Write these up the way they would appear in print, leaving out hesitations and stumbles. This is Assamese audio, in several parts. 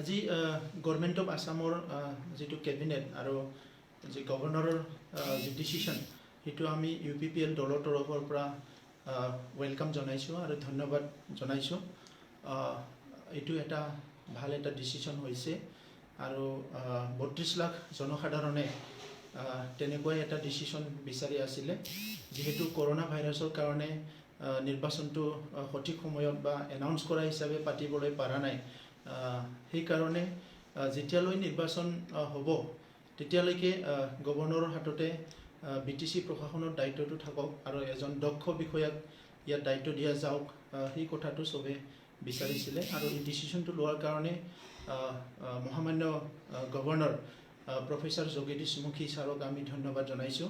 আজি গভৰ্ণমেণ্ট অফ আসামৰ যিটো কেবিনেট আৰু যি গভৰ্ণৰৰ যি ডিচিশ্যন সেইটো আমি UPPL দলৰ তৰফৰ পৰা ৱেলকাম জনাইছোঁ আৰু ধন্যবাদ জনাইছোঁ। এইটো এটা ভাল এটা ডিচিশ্যন হৈছে আৰু 32 লাখ জনসাধাৰণে তেনেকুৱাই এটা ডিচিশ্যন বিচাৰি আছিলে, যিহেতু কৰোনা ভাইৰাছৰ কাৰণে নিৰ্বাচনটো সঠিক সময়ত বা এনাউন্স কৰা হিচাপে পাতিবলৈ পৰা নাই। সেইকাৰণে যেতিয়ালৈ নিৰ্বাচন হ'ব তেতিয়ালৈকে গভৰ্ণৰৰ হাততে BTC প্ৰশাসনৰ দায়িত্বটো থাকক আৰু এজন দক্ষ বিষয়াক ইয়াত দায়িত্ব দিয়া যাওক, সেই কথাটো চবে বিচাৰিছিলে আৰু এই ডিচিশ্যনটো লোৱাৰ কাৰণে মহামান্য গভৰ্ণৰ প্ৰফেচাৰ যোগেদিশ মুখী ছাৰক আমি ধন্যবাদ জনাইছোঁ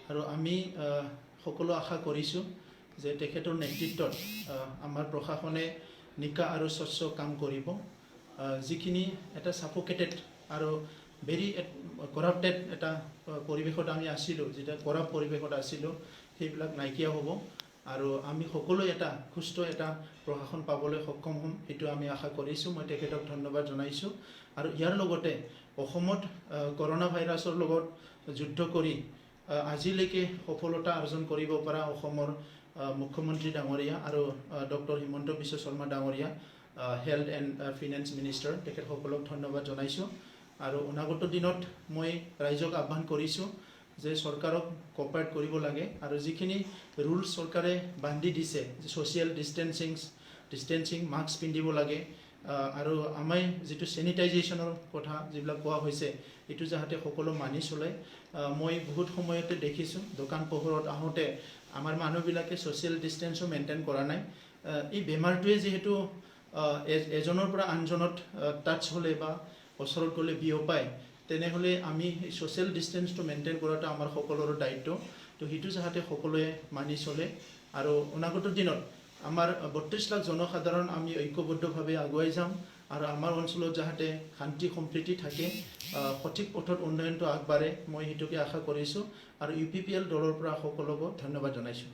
আৰু আমি সকলো আশা কৰিছোঁ যে তেখেতৰ নেতৃত্বত আমাৰ প্ৰশাসনে নিকা আৰু স্বচ্ছ কাম কৰিব। যিখিনি এটা সাফোকেটেড আৰু ভেৰি কৰাপ্টেড এটা পৰিৱেশত আমি আছিলোঁ, যেতিয়া কৰাপ্ট পৰিৱেশত আছিলোঁ, সেইবিলাক নাইকিয়া হ'ব আৰু আমি সকলোৱে এটা সুস্থ এটা প্ৰশাসন পাবলৈ সক্ষম হ'ম, সেইটো আমি আশা কৰিছোঁ। মই তেখেতক ধন্যবাদ জনাইছোঁ আৰু ইয়াৰ লগতে অসমত কৰোনা ভাইৰাছৰ লগত যুদ্ধ কৰি আজিলৈকে সফলতা অৰ্জন কৰিব পৰা অসমৰ মুখ্যমন্ত্ৰী ডাঙৰীয়া আৰু ডক্টৰ হিমন্ত বিশ্ব শৰ্মা ডাঙৰীয়া, হেল্থ এণ্ড ফিনেন্স মিনিষ্টাৰ, তেখেতসকলক ধন্যবাদ জনাইছোঁ আৰু অনাগত দিনত মই ৰাইজক আহ্বান কৰিছোঁ যে চৰকাৰক কোঅপাৰেট কৰিব লাগে আৰু যিখিনি ৰুলছ চৰকাৰে বান্ধি দিছে, ছ'চিয়েল ডিষ্টেঞ্চিং, মাস্ক পিন্ধিব লাগে আৰু আমাৰ যিটো চেনিটাইজেশ্যনৰ কথা যিবিলাক কোৱা হৈছে এইটো যাতে সকলো মানি চলে। মই বহুত সময়তে দেখিছোঁ দোকান পোহৰত আহোঁতে আমাৰ মানুহবিলাকে ছ'চিয়েল ডিষ্টেঞ্চো মেইনটেইন কৰা নাই। এই বেমাৰটোৱে যিহেতু এজনৰ পৰা আনজনত টাচ হ'লে বা ওচৰত গ'লে বিয়পায়, তেনেহ'লে আমি ছ'চিয়েল ডিষ্টেঞ্চটো মেইনটেইন কৰাটো আমাৰ সকলোৰে দায়িত্ব। তো সেইটো যাতে সকলোৱে মানি চলে আৰু অনাগত দিনত আমাৰ 32 লাখ জনসাধাৰণ আমি ঐক্যবদ্ধভাৱে আগুৱাই যাম আৰু আমাৰ অঞ্চলত যাতে শান্তি সম্প্ৰীতি থাকে, সঠিক পথত উন্নয়নটো আগবাঢ়ে, মই সেইটোকে আশা কৰিছোঁ আৰু UPPL দলৰ পৰা সকলোকে ধন্যবাদ জনাইছোঁ।